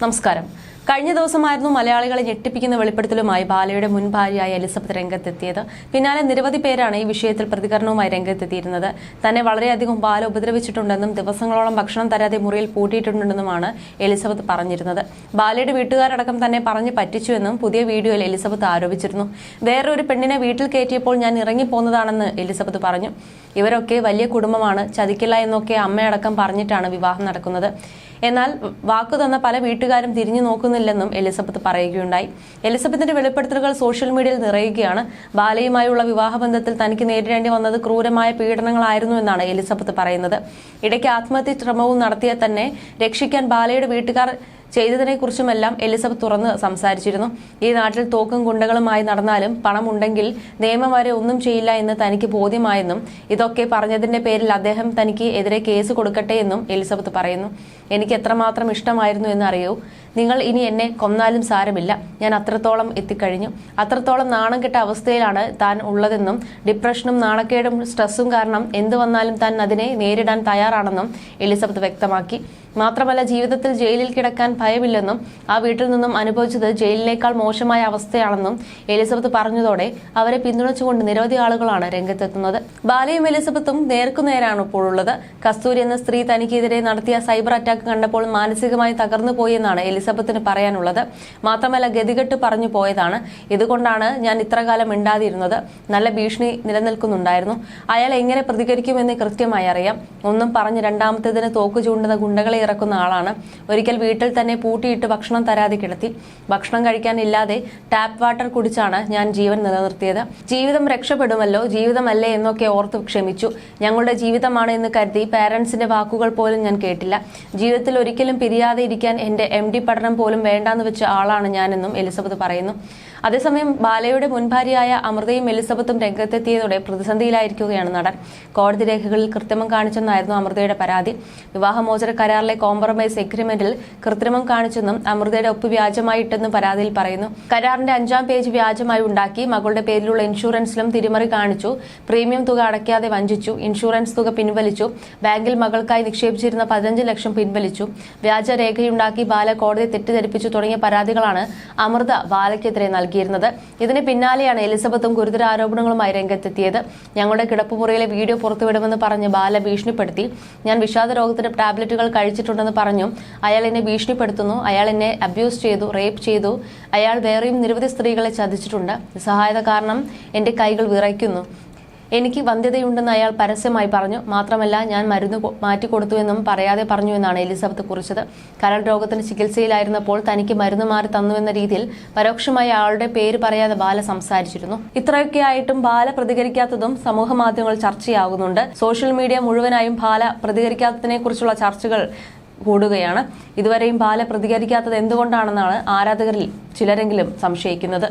നമസ്കാരം. കഴിഞ്ഞ ദിവസമായിരുന്നു മലയാളികളെ ഞെട്ടിപ്പിക്കുന്ന വെളിപ്പെടുത്തലുമായി ബാലയുടെ മുൻ ഭാര്യയായ എലിസബത്ത് രംഗത്തെത്തിയത്. പിന്നാലെ നിരവധി പേരാണ് ഈ വിഷയത്തിൽ പ്രതികരണവുമായി രംഗത്തെത്തിയിരുന്നത്. തന്നെ വളരെയധികം ബാല ഉപദ്രവിച്ചിട്ടുണ്ടെന്നും ദിവസങ്ങളോളം ഭക്ഷണം തരാതെ മുറിയിൽ പൂട്ടിയിട്ടുണ്ടെന്നുമാണ് എലിസബത്ത് പറഞ്ഞിരുന്നത്. ബാലയുടെ വീട്ടുകാരടക്കം തന്നെ പറഞ്ഞു പറ്റിച്ചുവെന്നും പുതിയ വീഡിയോയിൽ എലിസബത്ത് ആരോപിച്ചിരുന്നു. വേറൊരു പെണ്ണിനെ വീട്ടിൽ കയറ്റിയപ്പോൾ ഞാൻ ഇറങ്ങിപ്പോന്നതാണെന്ന് എലിസബത്ത് പറഞ്ഞു. ഇവരൊക്കെ വലിയ കുടുംബമാണ്, ചതിക്കില്ല എന്നൊക്കെ അമ്മയടക്കം പറഞ്ഞിട്ടാണ് വിവാഹം നടക്കുന്നത്. എന്നാൽ വാക്കു തന്ന പല വീട്ടുകാരും തിരിഞ്ഞു നോക്കുന്നില്ലെന്നും എലിസബത്ത് പറയുകയുണ്ടായി. എലിസബത്തിന്റെ വെളിപ്പെടുത്തലുകൾ സോഷ്യൽ മീഡിയയിൽ നിറയുകയാണ്. ബാലയുമായുള്ള വിവാഹബന്ധത്തിൽ തനിക്ക് നേരിടേണ്ടി വന്നത് ക്രൂരമായ പീഡനങ്ങളായിരുന്നു എന്നാണ് എലിസബത്ത് പറയുന്നത്. ഇടയ്ക്ക് ആത്മഹത്യ ശ്രമവും നടത്തിയ തന്നെ രക്ഷിക്കാൻ ബാലയുടെ വീട്ടുകാർ ചെയ്തതിനെക്കുറിച്ചുമെല്ലാം എലിസബത്ത് തുറന്ന് സംസാരിച്ചിരുന്നു. ഈ നാട്ടിൽ തോക്കും ഗുണ്ടകളുമായി നടന്നാലും പണമുണ്ടെങ്കിൽ നിയമം വരെ ഒന്നും ചെയ്യില്ല എന്ന് തനിക്ക് ബോധ്യമായെന്നും ഇതൊക്കെ പറഞ്ഞതിന്റെ പേരിൽ അദ്ദേഹം തനിക്ക് എതിരെ കേസ് കൊടുക്കട്ടെ എന്നും എലിസബത്ത് പറയുന്നു. എനിക്ക് എത്രമാത്രം ഇഷ്ടമായിരുന്നു എന്നറിയോ? നിങ്ങൾ ഇനി എന്നെ കൊന്നാലും സാരമില്ല, ഞാൻ അത്രത്തോളം എത്തിക്കഴിഞ്ഞു. അത്രത്തോളം നാണം കെട്ട അവസ്ഥയിലാണ് താൻ ഉള്ളതെന്നും ഡിപ്രഷനും നാണക്കേടും സ്ട്രെസ്സും കാരണം എന്ത് വന്നാലും താൻ അതിനെ നേരിടാൻ തയ്യാറാണെന്നും എലിസബത്ത് വ്യക്തമാക്കി. മാത്രമല്ല, ജീവിതത്തിൽ ജയിലിൽ കിടക്കാൻ ഭയമില്ലെന്നും ആ വീട്ടിൽ നിന്നും അനുഭവിച്ചത് ജയിലിനേക്കാൾ മോശമായ അവസ്ഥയാണെന്നും എലിസബത്ത് പറഞ്ഞതോടെ അവരെ പിന്തുണച്ചുകൊണ്ട് നിരവധി ആളുകളാണ് രംഗത്തെത്തുന്നത്. ബാലയും എലിസബത്തും നേർക്കുനേരാണ് ഇപ്പോഴുള്ളത്. കസ്തൂരി എന്ന സ്ത്രീ തനിക്കെതിരെ നടത്തിയ സൈബർ അറ്റാക്ക് കണ്ടപ്പോൾ മാനസികമായി തകർന്നു പോയെന്നാണ് എലിസബത്തിന് പറയാനുള്ളത്. മാത്രമല്ല, ഗതികെട്ട് പറഞ്ഞു പോയതാണ്. ഇതുകൊണ്ടാണ് ഞാൻ ഇത്രകാലം മിണ്ടാതിരുന്നത്. നല്ല ഭീഷണി നിലനിൽക്കുന്നുണ്ടായിരുന്നു. അയാൾ എങ്ങനെ പ്രതികരിക്കുമെന്ന് കൃത്യമായി അറിയാം. ഒന്നും പറഞ്ഞ് രണ്ടാമത്തേതിന് തോക്ക് ചൂണ്ടുന്ന ഗുണ്ടകളെ ഇറക്കുന്ന ആളാണ്. ഒരിക്കൽ വീട്ടിൽ തന്നെ പൂട്ടിയിട്ട് ഭക്ഷണം തരാതെ കിടത്തി. ഭക്ഷണം കഴിക്കാനില്ലാതെ ടാപ്പ് വാട്ടർ കുടിച്ചാണ് ഞാൻ ജീവൻ നിലനിർത്തിയത്. ജീവിതം രക്ഷപ്പെടുമല്ലോ, ജീവിതമല്ലേ എന്നൊക്കെ ഓർത്ത് ക്ഷമിച്ചു. ഞങ്ങളുടെ ജീവിതമാണ് എന്ന് കരുതി പാരന്റ്സിന്റെ വാക്കുകൾ പോലും ഞാൻ കേട്ടില്ല. ജീവിതത്തിൽ ഒരിക്കലും പിരിയാതെ ഇരിക്കാൻ എന്റെ MD പഠനം പോലും വേണ്ടാന്ന് വെച്ച ആളാണ് ഞാനെന്നും എലിസബത്ത് പറയുന്നു. അതേസമയം ബാലയുടെ മുൻഭാര്യയായ അമൃതയും എലിസബത്തും രംഗത്തെത്തിയതോടെ പ്രതിസന്ധിയിലായിരിക്കുകയാണ് നടൻ. കോടതി രേഖകളിൽ കൃത്രിമം കാണിച്ചെന്നായിരുന്നു അമൃതയുടെ പരാതി. വിവാഹമോചന കരാറിലെ കോംപ്രമൈസ് എഗ്രിമെന്റിൽ കൃത്രിമം കാണിച്ചെന്നും അമൃതയുടെ ഒപ്പ് വ്യാജമായിട്ടെന്നും പരാതിയിൽ പറയുന്നു. കരാറിന്റെ 5-ാം പേജ് വ്യാജമായി ഉണ്ടാക്കി. മകളുടെ പേരിലുള്ള ഇൻഷുറൻസിലും തിരിമറി കാണിച്ചു. പ്രീമിയം തുക അടയ്ക്കാതെ വഞ്ചിച്ചു. ഇൻഷുറൻസ് തുക പിൻവലിച്ചു. ബാങ്കിൽ മകൾക്കായി നിക്ഷേപിച്ചിരുന്ന 15 ലക്ഷം പിൻവലിച്ചു. വ്യാജ രേഖയുണ്ടാക്കി ബാല കോടതിയെ തെറ്റിദ്ധരിപ്പിച്ചു തുടങ്ങിയ പരാതികളാണ് അമൃത ബാലയ്ക്കെതിരെ നൽകിയിരുന്നത്. ഇതിന് പിന്നാലെയാണ് എലിസബത്തും ഗുരുതര ആരോപണങ്ങളുമായി രംഗത്തെത്തിയത്. ഞങ്ങളുടെ കിടപ്പുമുറിയിലെ വീഡിയോ പുറത്തുവിടുമെന്ന് പറഞ്ഞ് ബാല ഭീഷണിപ്പെടുത്തി. ഞാൻ വിഷാദ രോഗത്തിന് ടാബ്ലറ്റുകൾ കഴിച്ചിട്ടുണ്ടെന്ന് പറഞ്ഞു. അയാൾ എന്നെ ഭീഷണിപ്പെടുത്തുന്നു. അയാൾ എന്നെ അബ്യൂസ് ചെയ്തു, റേപ്പ് ചെയ്തു. അയാൾ വേറെയും നിരവധി സ്ത്രീകളെ ചതിച്ചിട്ടുണ്ട്. നിസ്സഹായത കാരണം എന്റെ കൈകൾ വിറയ്ക്കുന്നു. എനിക്ക് വന്ധ്യതയുണ്ടെന്ന് അയാൾ പരസ്യമായി പറഞ്ഞു. മാത്രമല്ല, ഞാൻ മരുന്ന് മാറ്റിക്കൊടുത്തുവെന്നും പറയാതെ പറഞ്ഞുവെന്നാണ് എലിസബത്ത് കുറിച്ചത്. കരൾ രോഗത്തിന് ചികിത്സയിലായിരുന്നപ്പോൾ തനിക്ക് മരുന്ന് മാറി തന്നുവെന്ന രീതിയിൽ പരോക്ഷമായി ആളുടെ പേര് പറയാതെ ബാല സംസാരിച്ചിരുന്നു. ഇത്രയൊക്കെ ആയിട്ടും ബാല പ്രതികരിക്കാത്തതും സമൂഹ മാധ്യമങ്ങൾ ചർച്ചയാകുന്നുണ്ട്. സോഷ്യൽ മീഡിയ മുഴുവനായും ബാല പ്രതികരിക്കാത്തതിനെ കുറിച്ചുള്ള ചർച്ചകൾ കൂടുകയാണ്. ഇതുവരെയും ബാല പ്രതികരിക്കാത്തത് എന്തുകൊണ്ടാണെന്നാണ് ആരാധകരിൽ ചിലരെങ്കിലും സംശയിക്കുന്നത്.